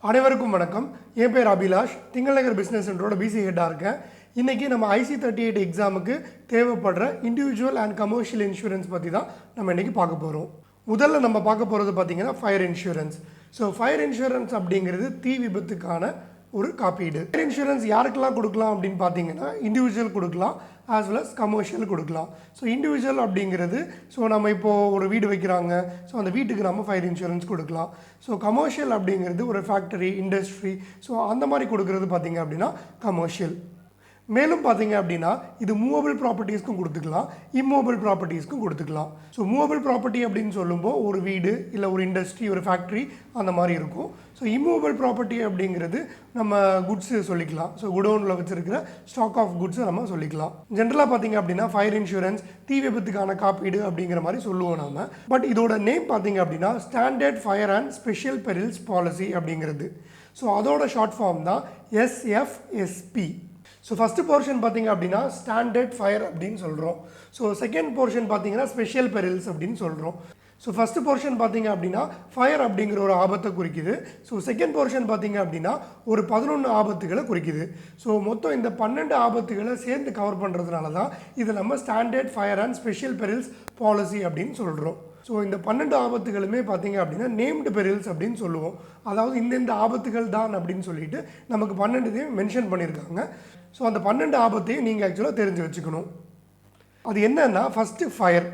அனைவருக்கும் வணக்கம். என் பேர் அபிலாஷ். திங்கள் நகர் பிஸ்னஸ் சென்டரோட பிசி ஹெட்டாக இருக்கேன். இன்றைக்கி நம்ம IC38 எக்ஸாமுக்கு தேவைப்படுற இண்டிவிஜுவல் அண்ட் கமர்ஷியல் இன்சூரன்ஸ் பற்றி தான் நம்ம இன்றைக்கி பார்க்க போகிறோம். முதல்ல நம்ம பார்க்க போகிறது பார்த்திங்கன்னா fire insurance. So fire insurance அப்படிங்கிறது தீ விபத்துக்கான ஒரு காப்பீடு. ஃபயர் இன்சூரன்ஸ் யாருக்கெல்லாம் கொடுக்கலாம் அப்படின்னு பார்த்தீங்கன்னா இண்டிவிஜுவல் கொடுக்கலாம், ஆஸ் வெல் அஸ் கமர்ஷியல் கொடுக்கலாம். ஸோ இண்டிவிஜுவல் அப்படிங்கிறது நம்ம இப்போது ஒரு வீடு வைக்கிறாங்க, ஸோ அந்த வீட்டுக்கு நம்ம ஃபயர் இன்சூரன்ஸ் கொடுக்கலாம். ஸோ கமர்ஷியல் அப்படிங்கிறது ஒரு ஃபேக்டரி, இண்டஸ்ட்ரி, ஸோ அந்த மாதிரி கொடுக்குறது பார்த்திங்க அப்படின்னா கமர்ஷியல். மேலும் பார்த்தீங்க அப்படின்னா இது மூவபிள் ப்ராப்பர்ட்டிஸ்க்கும் கொடுத்துக்கலாம், இம்மூவபிள் ப்ராப்பர்ட்டிஸ்க்கும் கொடுத்துக்கலாம். ஸோ மூவபிள் ப்ராப்பர்ட்டி அப்படின்னு சொல்லும்போது ஒரு வீடு இல்லை ஒரு இண்டஸ்ட்ரி, ஒரு ஃபேக்ட்ரி அந்த மாதிரி இருக்கும். ஸோ இம்மூவபிள் ப்ராப்பர்ட்டி அப்படிங்கிறது நம்ம குட்ஸு சொல்லிக்கலாம். ஸோ குடோனில் வச்சுருக்கிற ஸ்டாக் ஆஃப் குட்ஸை நம்ம சொல்லிக்கலாம். ஜென்ரலாக பார்த்தீங்க அப்படின்னா ஃபயர் இன்சூரன்ஸ் தீ விபத்துக்கான காப்பீடு அப்படிங்கிற மாதிரி சொல்லுவோம் நம்ம. பட் இதோட நேம் பார்த்தீங்க அப்படின்னா standard fire and special perils policy அப்படிங்கிறது. ஸோ அதோட ஷார்ட் ஃபார்ம் தான் SFSP. ஸோ ஃபஸ்ட்டு போர்ஷன் பார்த்திங்க அப்படின்னா ஸ்டாண்டர்ட் ஃபயர் அப்படின்னு சொல்கிறோம். ஸோ செகண்ட் போர்ஷன் பார்த்திங்கன்னா ஸ்பெஷல் பெரில்ஸ் அப்படின்னு சொல்கிறோம். ஸோ ஃபஸ்ட்டு போர்ஷன் பார்த்திங்க அப்படின்னா ஃபயர் அப்படிங்கிற ஒரு ஆபத்தை குறிக்குது. ஸோ செகண்ட் போர்ஷன் பார்த்திங்க அப்படின்னா ஒரு 11 ஆபத்துகளை குறிக்குது. ஸோ மொத்தம் இந்த 12 ஆபத்துகளை சேர்ந்து கவர் பண்ணுறதுனால தான் இதை நம்ம standard fire and special perils policy அப்படின்னு சொல்கிறோம். ஸோ இந்த 12 ஆபத்துகளுமே பார்த்திங்க அப்படின்னா நேம்டு பெரில்ஸ் அப்படின்னு சொல்லுவோம். அதாவது இந்தந்த ஆபத்துகள் தான் அப்படின்னு சொல்லிட்டு நமக்கு 12 மென்ஷன் பண்ணியிருக்காங்க. ஸோ அந்த 12 ஆபத்தையும் நீங்கள் ஆக்சுவலாக தெரிஞ்சு வச்சுக்கணும். அது என்னன்னா ஃபஸ்ட்டு ஃபயர்.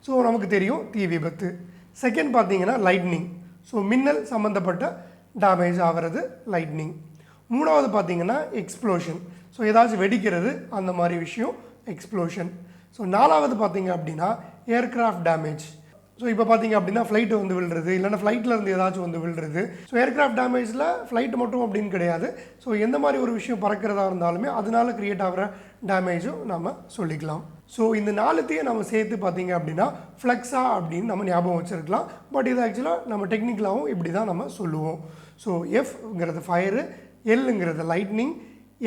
ஸோ நமக்கு தெரியும் தீ விபத்து. செகண்ட் பார்த்தீங்கன்னா லைட்னிங். ஸோ மின்னல் சம்மந்தப்பட்ட டேமேஜ் ஆகிறது லைட்னிங். மூணாவது பார்த்தீங்கன்னா எக்ஸ்ப்ளோஷன். ஸோ ஏதாச்சும் வெடிக்கிறது அந்த மாதிரி விஷயம் எக்ஸ்ப்ளோஷன். ஸோ நாலாவது பார்த்தீங்க அப்படின்னா ஏர்க்ராஃப்ட் டேமேஜ். ஸோ இப்போ பார்த்தீங்க அப்படின்னா ஃப்ளைட்டு வந்து விழுறது, இல்லைனா ஃப்ளைட்டில் இருந்து ஏதாச்சும் வந்து விழுறது. ஸோ ஏர்க்ராஃப்ட் டேமேஜில் ஃப்ளைட் மட்டும் அப்படின்னு கிடையாது. ஸோ எந்த மாதிரி ஒரு விஷயம் பறக்கிறதா இருந்தாலுமே அதனால க்ரியேட் ஆகிற டேமேஜும் நம்ம சொல்லிக்கலாம். ஸோ இந்த நாலுத்தையும் நம்ம சேர்த்து பார்த்தீங்க அப்படின்னா ஃப்ளக்ஸா அப்படின்னு நம்ம ஞாபகம் வச்சுருக்கலாம். பட் இது ஆக்சுவலாக நம்ம டெக்னிக்கலாகவும் இப்படி தான் நம்ம சொல்லுவோம். ஸோ எஃப்ங்கிறது ஃபயரு, எல்லுங்கிறது லைட்னிங்,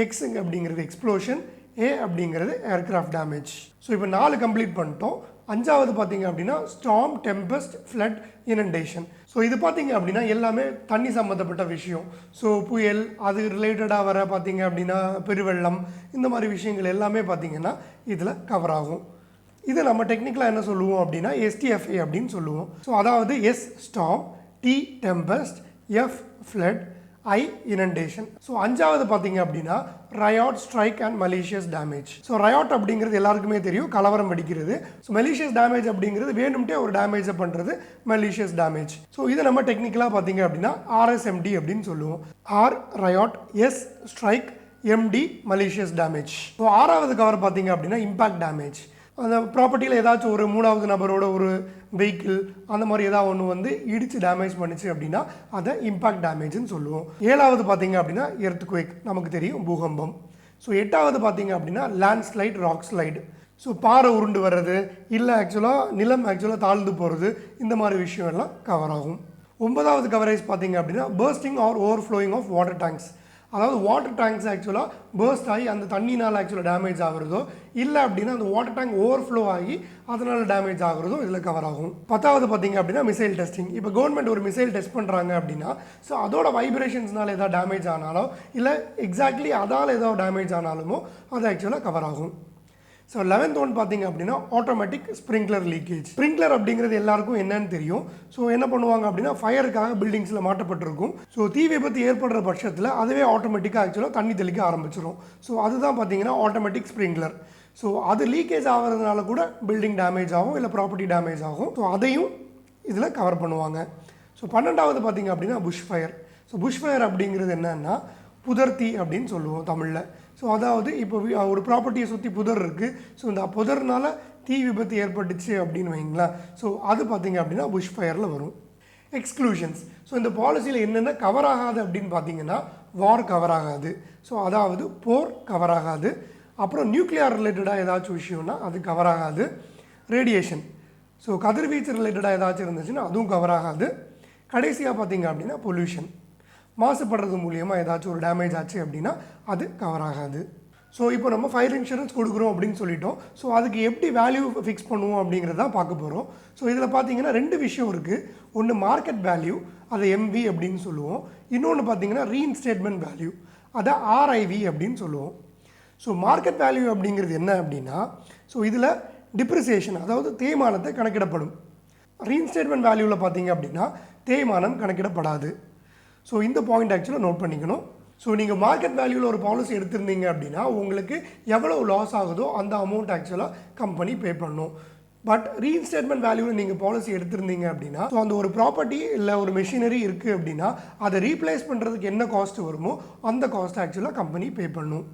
எக்ஸுங்க அப்படிங்கிறது எக்ஸ்ப்ளோஷன், ஏ அப்படிங்கிறது ஏர்க்ராஃப்ட் டேமேஜ். ஸோ இப்போ 4 கம்ப்ளீட் பண்ணிட்டோம். 5வது பார்த்தீங்க அப்படின்னா storm, tempest, flood, inundation. So இது பார்த்தீங்க அப்படின்னா எல்லாமே தண்ணி சம்மந்தப்பட்ட விஷயம். ஸோ புயல், அது ரிலேட்டடாக வர பார்த்தீங்க அப்படின்னா பெருவெள்ளம், இந்த மாதிரி விஷயங்கள் எல்லாமே பார்த்தீங்கன்னா இதில் கவர் ஆகும். இதை நம்ம டெக்னிக்கலாக என்ன சொல்லுவோம் அப்படின்னா STFA அப்படின்னு சொல்லுவோம். ஸோ அதாவது S storm, T tempest, F flood, I inundation. So 5வது பார்த்தீங்க அப்படின்னா riot, strike and malicious damage. So riot அப்படிங்கிறது எல்லாருக்குமே தெரியும், கலவரம் வெடிக்கிறது. ஸோ மலீஷியஸ் டேமேஜ் அப்படிங்கிறது வேணும்ட்டே ஒரு டேமேஜை பண்ணுறது மலீஷியஸ் டேமேஜ். ஸோ இதை நம்ம டெக்னிக்கலாக பார்த்தீங்க அப்படின்னா RSMD அப்படின்னு சொல்லுவோம். R riot, S strike, MD malicious damage. So 6வது கவர் பார்த்தீங்க அப்படின்னா இம்பேக்ட் டேமேஜ். அந்த ப்ராப்பர்ட்டியில் ஏதாச்சும் ஒரு 3வது நபரோட ஒரு வெஹிக்கிள் அந்த மாதிரி ஏதாவது ஒன்று வந்து இடித்து டேமேஜ் பண்ணிச்சு அப்படின்னா அதை இம்பேக்ட் டேமேஜ்னு சொல்லுவோம். 7வது பார்த்தீங்க அப்படின்னா எர்த்குவேக், நமக்கு தெரியும் பூகம்பம். ஸோ 8வது பார்த்தீங்க அப்படின்னா land slide, rock slide. So பாறை உருண்டு வர்றது, இல்லை ஆக்சுவலாக நிலம் ஆக்சுவலாக தாழ்ந்து போகிறது, இந்த மாதிரி விஷயம் எல்லாம் கவர் ஆகும். 9வது கவரேஜ் பார்த்தீங்க அப்படின்னா bursting or overflowing of water tanks. அதாவது வாட்டர் டேங்க்ஸ் ஆக்சுவலாக பர்ஸ்ட் ஆகி அந்த தண்ணினால் ஆக்சுவலாக டேமேஜ் ஆகுறதோ, இல்லை அப்படின்னா அந்த வாட்டர் டேங்க் ஓவர்ஃப்ளோ ஆகி அதனால் டேமேஜ் ஆகுறதும் இதில் கவர் ஆகும். 10வது பார்த்தீங்க அப்படின்னா மிசைல் டெஸ்டிங். இப்போ கவர்மெண்ட் ஒரு மிசைல் டெஸ்ட் பண்ணுறாங்க அப்படின்னா ஸோ அதோட வைப்ரேஷன்ஸ்னால ஏதாவது டேமேஜ் ஆனாலோ, இல்லை எக்ஸாக்ட்லி அதால் ஏதாவது டேமேஜ் ஆனாலுமோ அது ஆக்சுவலாக கவர் ஆகும். ஸோ 11th ஒன் பார்த்தீங்க அப்படின்னா ஆட்டோமேட்டிக் ஸ்ப்ரிங்க்லர் லீக்கேஜ். ஸ்ப்ரிங்க்லர் அப்படிங்கிறது எல்லாருக்கும் என்னன்னு தெரியும். ஸோ என்ன பண்ணுவாங்க அப்படின்னா ஃபயருக்காக பில்டிங்ஸில் மாட்டப்பட்டிருக்கும். ஸோ தீ விபத்து ஏற்படுற பட்சத்தில் அதுவே ஆட்டோமேட்டிக்காக ஆக்சுவலாக தண்ணி தெளிக்க ஆரம்பிச்சிடும். ஸோ அதுதான் பார்த்தீங்கன்னா ஆட்டோமேட்டிக் ஸ்ப்ரிங்க்லர். ஸோ அது லீக்கேஜ் ஆகிறதுனால கூட பில்டிங் டேமேஜ் ஆகும், இல்லை ப்ராப்பர்ட்டி டேமேஜ் ஆகும். ஸோ அதையும் இதில் கவர் பண்ணுவாங்க. ஸோ 12வது பார்த்தீங்க அப்படின்னா bush fire. So bush fire அப்படிங்கிறது என்னன்னா புதர்த்தி அப்படின்னு சொல்லுவோம் தமிழில். ஸோ அதாவது இப்போ ஒரு ப்ராப்பர்ட்டியை சுற்றி புதர் இருக்குது. ஸோ இந்த புதர்னால தீ விபத்து ஏற்பட்டுச்சு அப்படின்னு வைங்களேன். ஸோ அது பார்த்திங்க அப்படின்னா புஷ் ஃபயரில் வரும். எக்ஸ்க்ளூஷன்ஸ். ஸோ இந்த பாலிசியில் என்னென்ன கவர் ஆகாது அப்படின்னு பார்த்தீங்கன்னா வார் கவர் ஆகாது. ஸோ அதாவது போர் கவர் ஆகாது. அப்புறம் நியூக்ளியர் ரிலேட்டடாக ஏதாச்சும் விஷயம்னா அது கவர் ஆகாது. ரேடியேஷன், ஸோ கதிர்வீச்சு ரிலேட்டடாக ஏதாச்சும் இருந்துச்சுன்னா அதுவும் கவர் ஆகாது. கடைசியாக பார்த்தீங்க அப்படின்னா பொல்யூஷன், மாசுபடுறது மூலியமாக ஏதாச்சும் ஒரு டேமேஜ் ஆச்சு அப்படின்னா அது கவர் ஆகாது. ஸோ இப்போ நம்ம ஃபயர் இன்சூரன்ஸ் கொடுக்குறோம் அப்படின்னு சொல்லிட்டோம். ஸோ அதுக்கு எப்படி வேல்யூ ஃபிக்ஸ் பண்ணுவோம் அப்படிங்கிறத தான் பார்க்க போகிறோம். ஸோ இதில் பார்த்தீங்கன்னா 2 விஷயம் இருக்குது. ஒன்று மார்க்கெட் வேல்யூ, அதை எம்வி அப்படின்னு சொல்லுவோம். இன்னொன்று பார்த்தீங்கன்னா ரீஇன்ஸ்டேட்மெண்ட் வேல்யூ, அதை ஆர்ஐவி அப்படின்னு சொல்லுவோம். ஸோ மார்க்கெட் வேல்யூ அப்படிங்கிறது என்ன அப்படின்னா, ஸோ இதில் டிப்ரிசியேஷன், அதாவது தேய்மானத்தை கணக்கிடப்படும். ரீஇன்ஸ்டேட்மெண்ட் வேல்யூவில் பார்த்தீங்க அப்படின்னா தேய்மானம் கணக்கிடப்படாது. ஸோ இந்த பாயிண்ட் ஆக்சுவலாக நோட் பண்ணிக்கணும். ஸோ நீங்கள் மார்க்கெட் வேல்யூவில் ஒரு பாலிசி எடுத்திருந்தீங்க அப்படின்னா உங்களுக்கு எவ்வளோ லாஸ் ஆகுதோ அந்த அமௌண்ட் ஆக்சுவலாக கம்பெனி பே பண்ணணும். பட் ரீஇன்ஸ்டேட்மெண்ட் வேல்யூவில் நீங்கள் பாலிசி எடுத்திருந்தீங்க அப்படின்னா, ஸோ அந்த ஒரு ப்ராப்பர்ட்டி இல்லை ஒரு மெஷினரி இருக்குது அப்படின்னா அதை ரீப்ளேஸ் பண்ணுறதுக்கு என்ன காஸ்ட் வருமோ அந்த காஸ்ட் ஆக்சுவலாக கம்பெனி பே பண்ணணும்.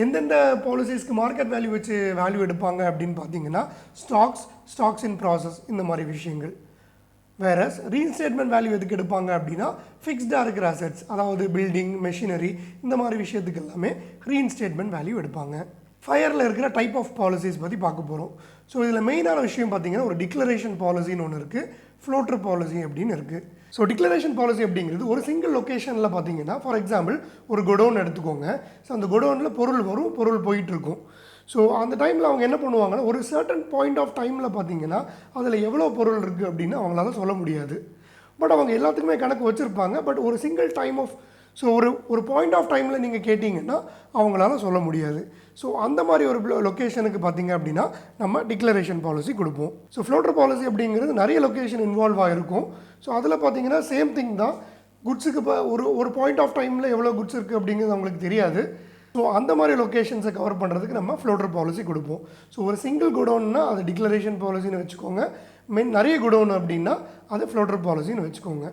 எந்தெந்த பாலிசிஸ்க்கு மார்க்கெட் வேல்யூ வச்சு வேல்யூ எடுப்பாங்க அப்படின்னு பார்த்தீங்கன்னா ஸ்டாக்ஸ் இன் ப்ராசஸ், இந்த மாதிரி விஷயங்கள். வேறஸ் ரீஇன்ஸ்டேட்மெண்ட் வேல்யூ எதுக்கு எடுப்பாங்க அப்படின்னா ஃபிக்ஸ்டாக இருக்கிற அசெட்ஸ், அதாவது பில்டிங், மெஷினரி, இந்த மாதிரி விஷயத்துக்கு எல்லாமே ரீஇன்ஸ்டேட்மெண்ட் வேல்யூ எடுப்பாங்க. ஃபயரில் இருக்கிற டைப் ஆஃப் பாலிசிஸ் பற்றி பார்க்க போகிறோம். ஸோ இதில் மெயினான விஷயம் பார்த்தீங்கன்னா ஒரு டிக்ளரேஷன் பாலிசின்னு ஒன்று இருக்குது, ஃப்ளோட்டர் பாலிசி அப்படின்னு இருக்குது. ஸோ டிக்ளரேஷன் பாலிசி அப்படிங்கிறது ஒரு சிங்கிள் லொக்கேஷனில் பார்த்தீங்கன்னா, ஃபார் எக்ஸாம்பிள் ஒரு குடோன் எடுத்துக்கோங்க. ஸோ அந்த குடோனில் பொருள் வரும், பொருள் போயிட்டுருக்கும். ஸோ அந்த டைமில் அவங்க என்ன பண்ணுவாங்கன்னா, ஒரு சர்டன் பாயிண்ட் ஆஃப் டைமில் பார்த்தீங்கன்னா அதில் எவ்வளோ பொருள் இருக்குது அப்படின்னு அவங்களால சொல்ல முடியாது. பட் அவங்க எல்லாத்துக்குமே கணக்கு வச்சுருப்பாங்க. பட் ஒரு சிங்கிள் டைம் ஆஃப், ஸோ ஒரு பாயிண்ட் ஆஃப் டைமில் நீங்கள் கேட்டிங்கன்னா அவங்களால சொல்ல முடியாது. ஸோ அந்த மாதிரி ஒரு லொக்கேஷனுக்கு பார்த்தீங்க அப்படின்னா நம்ம டிக்ளரேஷன் பாலிசி கொடுப்போம். ஸோ ஃப்ளோட்டர் பாலிசி அப்படிங்கிறது நிறைய லொக்கேஷன் இன்வால்வ் ஆகிருக்கும். ஸோ அதில் பார்த்தீங்கன்னா சேம் திங் தான். குட்ஸுக்கு இப்போ ஒரு பாயிண்ட் ஆஃப் டைமில் எவ்வளோ குட்ஸ் இருக்குது அப்படிங்கிறது அவங்களுக்கு தெரியாது. ஸோ அந்த மாதிரி லொக்கேஷன்ஸை கவர் பண்ணுறதுக்கு நம்ம ஃப்ளோட்டர் பாலிசி கொடுப்போம். ஸோ ஒரு சிங்கிள் குடோன்னா அது டிக்ளரேஷன் பாலிசின்னு வச்சுக்கோங்க. நிறைய குடோன் அப்படின்னா அது ஃப்ளோட்டர் பாலிசின்னு வச்சுக்கோங்க.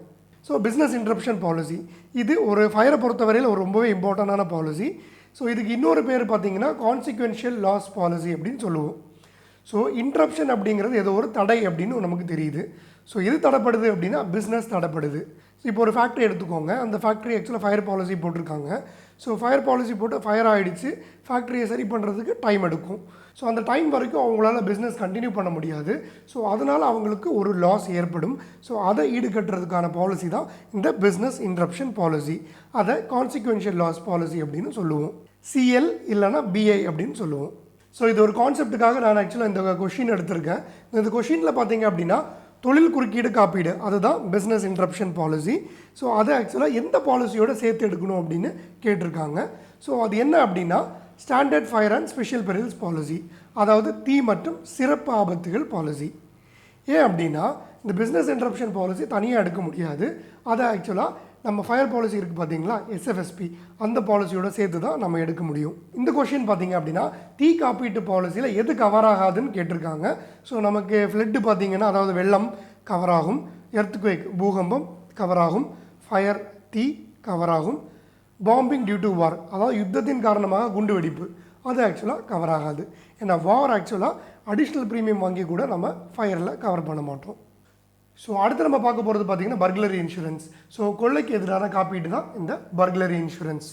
ஸோ பிஸ்னஸ் இன்டரப்ஷன் பாலிசி, இது ஒரு ஃபயரை பொறுத்தவரையில் ஒரு ரொம்பவே இம்பார்ட்டண்டான பாலிசி. ஸோ இதுக்கு இன்னொரு பேர் பார்த்தீங்கன்னா கான்சிக்வென்ஷியல் லாஸ் பாலிசி அப்படின்னு சொல்லுவோம். ஸோ இன்ட்ரப்ஷன் அப்படிங்கிறது ஏதோ ஒரு தடை அப்படின்னு நமக்கு தெரியுது. ஸோ எது தடைப்படுது அப்படின்னா பிஸ்னஸ் தடைப்படுது. ஸோ இப்போ ஒரு ஃபேக்ட்ரி எடுத்துக்கோங்க. அந்த ஃபேக்ட்ரி ஆக்சுவலாக ஃபயர் பாலிசி போட்டிருக்காங்க. ஸோ ஃபயர் பாலிசி போட்டு ஃபயர் ஆகிடுச்சு, ஃபேக்ட்ரியை சரி பண்ணுறதுக்கு டைம் எடுக்கும். ஸோ அந்த டைம் வரைக்கும் அவங்களால பிஸ்னஸ் கண்டினியூ பண்ண முடியாது. ஸோ அதனால் அவங்களுக்கு ஒரு லாஸ் ஏற்படும். ஸோ அதை ஈடுகட்டுறதுக்கான பாலிசி தான் இந்த பிஸ்னஸ் இன்ட்ரப்ஷன் பாலிசி. அதை கான்சிக்வென்ஷியல் லாஸ் பாலிசி அப்படின்னு சொல்லுவோம். சிஎல் இல்லைனா பிஐ அப்படின்னு சொல்லுவோம். ஸோ இது ஒரு கான்செப்ட்டுக்காக நான் ஆக்சுவலாக இந்த கொஷின் எடுத்திருக்கேன். இந்த கொஷினில் பார்த்தீங்க அப்படின்னா தொழில் குறுக்கீடு காப்பீடு, அதுதான் பிஸ்னஸ் இன்டரப்ஷன் பாலிசி. ஸோ அதை ஆக்சுவலாக எந்த பாலிசியோடு சேர்த்து எடுக்கணும் அப்படின்னு கேட்டிருக்காங்க. ஸோ அது என்ன அப்படின்னா standard fire and special perils policy, அதாவது தீ மற்றும் சிறப்பு ஆபத்துகள் பாலிசி. ஏன் அப்படின்னா இந்த பிஸ்னஸ் இன்டரப்ஷன் பாலிசி தனியாக எடுக்க முடியாது. அதை ஆக்சுவலாக நம்ம ஃபயர் பாலிசி இருக்குது பார்த்தீங்களா, எஸ்எஃப்எஸ்பி, அந்த பாலிசியோட சேர்த்து தான் நம்ம எடுக்க முடியும். இந்த கொஷின் பார்த்தீங்க அப்படின்னா தீ காப்பீட்டு பாலிசியில் எது கவர் ஆகாதுன்னு கேட்டிருக்காங்க. ஸோ நமக்கு ஃப்ளட்டு பார்த்தீங்கன்னா, அதாவது வெள்ளம் கவர் ஆகும், எர்த்குவேக் பூகம்பம் கவர் ஆகும், ஃபயர் தீ கவர் ஆகும், பாம்பிங் டியூ டு வார், அதாவது யுத்தத்தின் காரணமாக குண்டு வெடிப்பு, அது ஆக்சுவலாக கவர் ஆகாது. ஏன்னா வார் ஆக்சுவலாக அடிஷ்னல் ப்ரீமியம் வாங்கி கூட நம்ம ஃபயரில் கவர் பண்ண மாட்டோம். ஸோ அடுத்து நம்ம பார்க்க போகிறது பார்த்தீங்கன்னா பர்க்லரி இன்சூரன்ஸ். ஸோ கொள்ளைக்கு எதிரான காப்பீடு தான் இந்த பர்க்லரி இன்சூரன்ஸ்.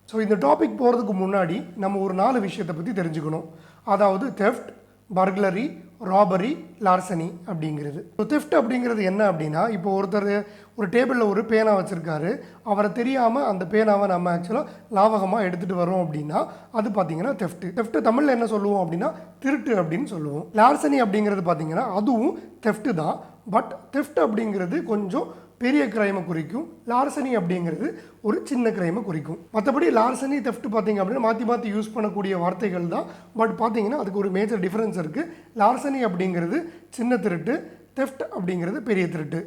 ஸோ இந்த டாபிக் போகிறதுக்கு முன்னாடி நம்ம ஒரு 4 விஷயத்தை பற்றி தெரிஞ்சுக்கணும். அதாவது தெஃப்ட், பர்க்லரி, ராபரி, லார்சனி அப்படிங்கிறது. ஸோ தெஃப்ட் அப்படிங்கிறது என்ன அப்படின்னா, இப்போ ஒருத்தர் ஒரு டேபிளில் ஒரு பேனா வச்சுருக்காரு, அவரை தெரியாமல் அந்த பேனாவை நம்ம ஆக்சுவலாக லாவகமாக எடுத்துகிட்டு வரோம் அப்படின்னா அது பார்த்திங்கன்னா தெஃப்ட்டு தமிழில் என்ன சொல்லுவோம் அப்படின்னா திருட்டு அப்படின்னு சொல்லுவோம். லார்சனி அப்படிங்கிறது பார்த்திங்கன்னா அதுவும் தெஃப்ட்டு தான். பட் தெஃப்ட் அப்படிங்கிறது கொஞ்சம் பெரிய கிரைமை குறிக்கும், லார்சனி அப்படிங்கிறது ஒரு சின்ன கிரைமை குறிக்கும். மற்றபடி லார்சனி தெஃப்ட் பார்த்திங்க அப்படின்னா மாற்றி யூஸ் பண்ணக்கூடிய வார்த்தைகள் தான். பட் பார்த்திங்கன்னா அதுக்கு ஒரு மேஜர் டிஃப்ரென்ஸ் இருக்குது. லார்சனி அப்படிங்கிறது சின்ன திருட்டு, தெஃப்ட் அப்படிங்கிறது பெரிய திருட்டு.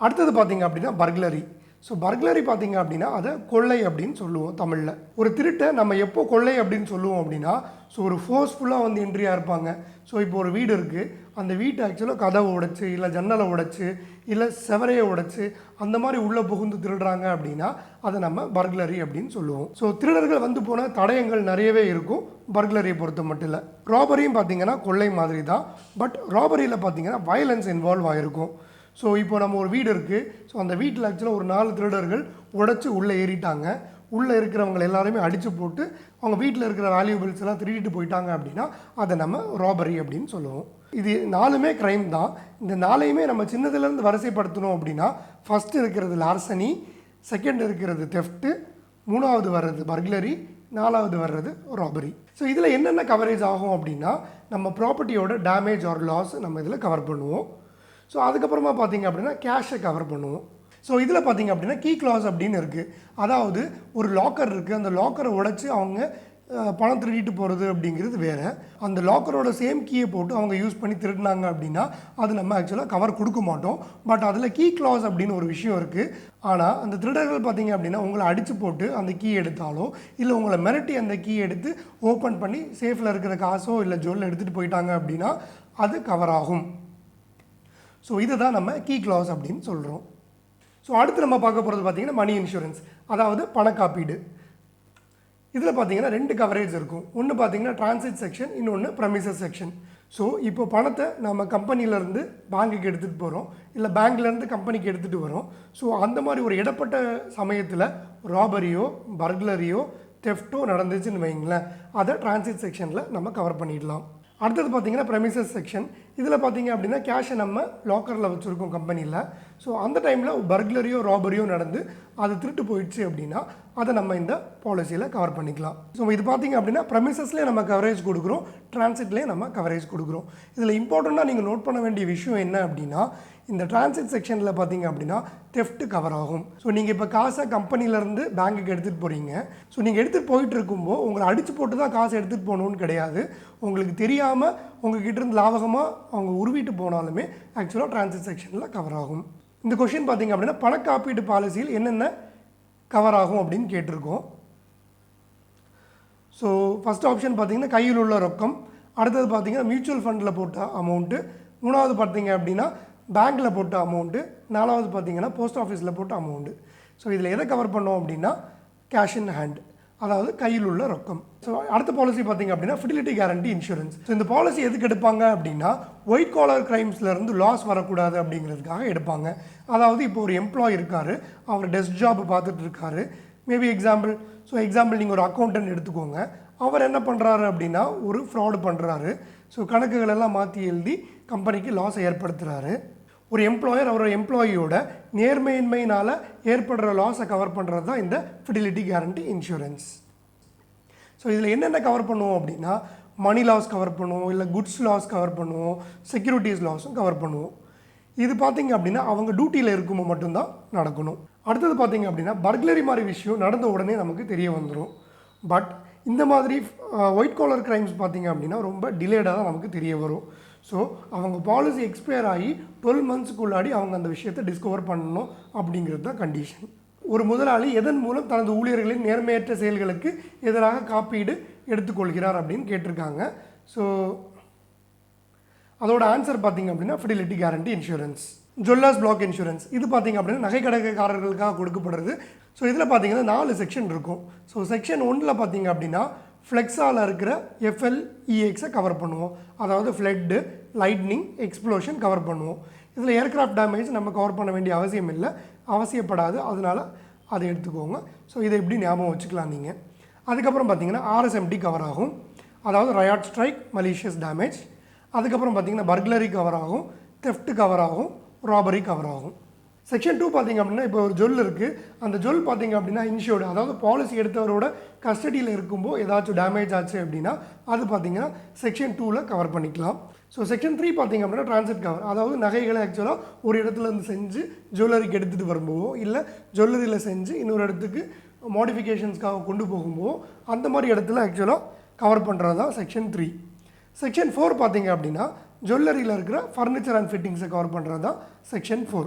அடுத்தது பார்த்திங்க அப்படின்னா பர்க்லரி. ஸோ பர்க்லரி பார்த்திங்க அப்படின்னா அதை கொள்ளை அப்படின்னு சொல்லுவோம் தமிழில். ஒரு திருட்டை நம்ம எப்போ கொள்ளை அப்படின்னு சொல்லுவோம் அப்படின்னா, ஸோ ஒரு ஃபோர்ஸ்ஃபுல்லாக வந்து என்ட்ரியாக இருப்பாங்க. ஸோ இப்போ ஒரு வீடு இருக்குது, அந்த வீட்டை ஆக்சுவலாக கதவை உடைச்சு இல்லை ஜன்னலை உடைச்சு இல்லை செவரையை உடைச்சு அந்த மாதிரி உள்ளே புகுந்து திருடுறாங்க அப்படின்னா அதை நம்ம பர்க்லரி அப்படின்னு சொல்லுவோம். ஸோ திருடர்கள் வந்து போன தடயங்கள் நிறையவே இருக்கும் பர்க்லரியை பொறுத்த மட்டும் இல்லை. ராபரியும் பார்த்திங்கன்னா கொள்ளை மாதிரி தான். பட் ராபரியில் பார்த்திங்கன்னா வயலன்ஸ் இன்வால்வ் ஆகிருக்கும். ஸோ இப்போ நம்ம ஒரு வீடு இருக்குது, ஸோ அந்த வீட்டில் ஆக்சுவலாக ஒரு 4 திருடர்கள் உடைச்சி உள்ளே ஏறிட்டாங்க. உள்ளே இருக்கிறவங்க எல்லாருமே அடித்து போட்டு அவங்க வீட்டில் இருக்கிற வேல்யூபிள்ஸ் எல்லாம் திருடிட்டு போயிட்டாங்க அப்படின்னா அதை நம்ம ராபரி அப்படின்னு சொல்லுவோம். இது 4மே க்ரைம் தான். இந்த 4ஐயுமே நம்ம சின்னதுலேருந்து வரிசைப்படுத்தணும் அப்படின்னா ஃபஸ்ட்டு இருக்கிறது லார்சனி, செகண்ட் இருக்கிறது தெஃப்ட்டு, 3வது வர்றது பர்க்லரி, நாலாவது வர்றது ராபரி. ஸோ இதில் என்னென்ன கவரேஜ் ஆகும் அப்படின்னா நம்ம ப்ராப்பர்ட்டியோட டேமேஜ் ஆர் லாஸ் நம்ம இதில் கவர் பண்ணுவோம். ஸோ அதுக்கப்புறமா பார்த்திங்க அப்படின்னா கேஷை கவர் பண்ணுவோம். ஸோ இதில் பார்த்திங்க அப்படின்னா கீ கிளாஸ் அப்படின்னு இருக்குது. அதாவது ஒரு லாக்கர் இருக்குது, அந்த லாக்கரை உடைச்சி அவங்க பணம் திருடிட்டு போகிறது அப்படிங்கிறது வேறு. அந்த லாக்கரோட சேம் கீயை போட்டு அவங்க யூஸ் பண்ணி திருடினாங்க அப்படின்னா அது நம்ம ஆக்சுவலாக கவர் கொடுக்க மாட்டோம். பட் அதில் கீ கிளாஸ் அப்படின்னு ஒரு விஷயம் இருக்குது. ஆனால் அந்த திருடர்கள் பார்த்திங்க அப்படின்னா உங்களை அடித்து போட்டு அந்த கீ எடுத்தாலோ இல்லை உங்களை மிரட்டி அந்த கீ எடுத்து ஓப்பன் பண்ணி சேஃபில் இருக்கிற காசோ இல்லை ஜுவல் எடுத்துகிட்டு போயிட்டாங்க அப்படின்னா அது கவர் ஆகும். ஸோ இதை தான் நம்ம கீ கிளாஸ் அப்படின்னு சொல்கிறோம். ஸோ அடுத்து நம்ம பார்க்க போகிறது பார்த்திங்கன்னா மணி இன்சூரன்ஸ், அதாவது பண காப்பீடு. இதில் பார்த்தீங்கன்னா 2 கவரேஜ் இருக்கும். ஒன்று பார்த்தீங்கன்னா டிரான்சிட் செக்ஷன், இன்னொன்று ப்ரமிசஸ் செக்ஷன். ஸோ இப்போ பணத்தை நம்ம கம்பெனிலேருந்து பேங்க்குக்கு எடுத்துகிட்டு போகிறோம், இல்லை பேங்க்லேருந்து கம்பெனிக்கு எடுத்துகிட்டு வரோம். ஸோ அந்த மாதிரி ஒரு இடப்பட்ட சமயத்தில் ராபரியோ பர்க்லரியோ தெஃப்ட்டோ நடந்துச்சுன்னு வைங்களேன், அதை டிரான்சிட் செக்ஷனில் நம்ம கவர் பண்ணிடலாம். அடுத்தது பார்த்திங்கன்னா ப்ரெமிசஸ் செக்ஷன். இதில் பார்த்திங்க அப்படின்னா கேஷை நம்ம லாக்கரில் வச்சுருக்கோம் கம்பெனியில். ஸோ அந்த டைமில் பர்க்லரியோ ராபரியோ நடந்து அது திருட்டு போயிடுச்சு அப்படின்னா அதை நம்ம இந்த பாலிசியில் கவர் பண்ணிக்கலாம். ஸோ இது பார்த்திங்க அப்படின்னா ப்ரெமிசஸ்லேயே நம்ம கவரேஜ் கொடுக்குறோம், டிரான்சிட்லேயே நம்ம கவரேஜ் கொடுக்குறோம். இதில் இம்பார்ட்டண்ட்டாக நீங்கள் நோட் பண்ண வேண்டிய விஷயம் என்ன அப்படின்னா இந்த டிரான்சிட் செக்ஷனில் பார்த்திங்க அப்படின்னா தெஃப்ட் கவர் ஆகும். ஸோ நீங்கள் இப்போ காசை கம்பெனிலேருந்து பேங்க்குக்கு எடுத்துகிட்டு போகிறீங்க. ஸோ நீங்கள் எடுத்துகிட்டு போயிட்டு இருக்கும்போது உங்களை அடித்து போட்டு தான் காசை எடுத்துகிட்டு போகணுன்னு கிடையாது. உங்களுக்கு தெரியாமல் உங்ககிட்ட இருந்து லாபகமாக அவங்க உருவிட்டு போனாலுமே ஆக்சுவலாக டிரான்சிட் செக்ஷனில் கவர் ஆகும். இந்த கொஷின் பார்த்திங்க அப்படின்னா பண காப்பீடு பாலிசியில் என்னென்ன கவர் ஆகும் அப்படின்னு கேட்டிருக்கோம். ஸோ ஃபஸ்ட் ஆப்ஷன் பார்த்திங்கன்னா கையில் உள்ள ரொக்கம், அடுத்தது பார்த்திங்கன்னா மியூச்சுவல் ஃபண்டில் போட்ட அமௌண்ட்டு, மூணாவது பார்த்திங்க அப்படின்னா பேங்க்கில் போட்ட அமௌண்ட்டு, நாலாவது பார்த்திங்கன்னா போஸ்ட் ஆஃபீஸில் போட்ட அமௌண்ட்டு. ஸோ இதில் எதை கவர் பண்ணோம் அப்படின்னா கேஷ் இன் ஹேண்ட், அதாவது கையில் உள்ள ரொக்கம். ஸோ அடுத்த பாலிசி பார்த்திங்க அப்படின்னா ஃபிடிலிட்டி கேரண்டி இன்சூரன்ஸ். ஸோ இந்த பாலிசி எதுக்கு எடுப்பாங்க அப்படின்னா ஒயிட் காலர் கிரைம்ஸ்லேருந்து லாஸ் வரக்கூடாது அப்படிங்கிறதுக்காக எடுப்பாங்க. அதாவது இப்போ ஒரு எம்ப்ளாய் இருக்கார், அவர் டெஸ்க் ஜாப் பார்த்துட்டு இருக்காரு, மேபி எக்ஸாம்பிள் நீங்கள் ஒரு அக்கௌண்டன்ட் எடுத்துக்கோங்க. அவர் என்ன பண்ணுறாரு அப்படின்னா ஒரு ஃப்ராடு பண்ணுறாரு. ஸோ கணக்குகள் எல்லாம் மாற்றி எழுதி கம்பெனிக்கு லாஸை ஏற்படுத்துகிறாரு. ஒரு எம்ப்ளாயர் அவரோட எம்ப்ளாயியோட நேர்மையின்மையினால் ஏற்படுற லாஸை கவர் பண்ணுறது தான் இந்த ஃபிடிலிட்டி கேரண்டி இன்சூரன்ஸ். ஸோ இதில் என்னென்ன கவர் பண்ணுவோம் அப்படின்னா மணி லாஸ் கவர் பண்ணுவோம், இல்லை குட்ஸ் லாஸ் கவர் பண்ணுவோம், செக்யூரிட்டிஸ் லாஸும் கவர் பண்ணுவோம். இது பார்த்திங்க அப்படின்னா அவங்க டியூட்டியில் இருக்கும்போது மட்டும்தான் நடக்கணும். அடுத்தது பார்த்திங்க அப்படின்னா பர்க்லரி மாதிரி விஷயம் நடந்த உடனே நமக்கு தெரிய வந்துடும். பட் இந்த மாதிரி ஒயிட் காலர் கிரைம்ஸ் பார்த்திங்க அப்படின்னா ரொம்ப டிலேடாக தான் நமக்கு தெரிய வரும். ஸோ அவங்க பாலிசி எக்ஸ்பயர் ஆகி 12 மந்த்ஸுக்குள்ளாடி அவங்க அந்த விஷயத்தை டிஸ்கவர் பண்ணணும் அப்படிங்கிறது தான் கண்டிஷன். ஒரு முதலாளி எதன் மூலம் தனது ஊழியர்களின் நேர்மையற்ற செயல்களுக்கு எதிராக காப்பீடு எடுத்துக்கொள்கிறார் அப்படின்னு கேட்டிருக்காங்க. ஸோ அதோட ஆன்சர் பார்த்திங்க அப்படின்னா fidelity guarantee insurance. Jewellers block insurance இது பார்த்திங்க அப்படின்னா நகை கடைக்காரர்களுக்காக கொடுக்கப்படுறது. ஸோ இதில் பார்த்திங்கன்னா 4 செக்ஷன் இருக்கும். ஸோ செக்ஷன் 1 பார்த்திங்க அப்படின்னா ஃப்ளெக்ஸால் இருக்கிற FLEXை கவர் பண்ணுவோம், அதாவது ஃப்ளட்டு, லைட்னிங், எக்ஸ்ப்ளோஷன் கவர் பண்ணுவோம். இதில் ஏர்க்ராஃப்ட் டேமேஜ் நம்ம கவர் பண்ண வேண்டிய அவசியம் இல்லை, அவசியப்படாது, அதனால் அதை எடுத்துக்கோங்க. ஸோ இதை எப்படி ஞாபகம் வச்சுக்கலாம் நீங்கள். அதுக்கப்புறம் பார்த்திங்கன்னா RSMD கவர் ஆகும், அதாவது ரயாட் ஸ்ட்ரைக், மலீஷியஸ் டேமேஜ். அதுக்கப்புறம் பார்த்திங்கன்னா பர்க்லரி கவர் ஆகும், தெஃப்ட் கவர் ஆகும், ராபரி கவர் ஆகும். செக்ஷன் 2 பார்த்திங்க அப்படின்னா இப்போ ஒரு ஜுவல் இருக்குது, அந்த ஜுவல் பார்த்திங்க அப்படின்னா இன்ஷூர்டு, அதாவது பாலிசி எடுத்தவரோட கஸ்டடியில் இருக்கும்போது ஏதாச்சும் டேமேஜ் ஆச்சு அப்படின்னா அது பார்த்திங்கன்னா செக்ஷன் 2ல் கவர் பண்ணிக்கலாம். ஸோ செக்ஷன் 3 பார்த்திங்க அப்படின்னா டிரான்சிட் கவர், அதாவது நகைகளை ஆக்சுவலாக ஒரு இடத்துலேருந்து செஞ்சு ஜுவல்லரிக்கு எடுத்துகிட்டு வரும்போதோ இல்லை ஜுவல்லரியில் செஞ்சு இன்னொரு இடத்துக்கு மாடிஃபிகேஷன்ஸ்க்காக கொண்டு போகும்போது அந்த மாதிரி இடத்துல ஆக்சுவலாக கவர் பண்ணுறது தான் செக்ஷன் 3. செக்ஷன் 4 பார்த்திங்க அப்படின்னா ஜுவல்லரியில் இருக்கிற ஃபர்னிச்சர் அண்ட் ஃபிட்டிங்ஸை கவர் பண்ணுறது தான் செக்ஷன் 4.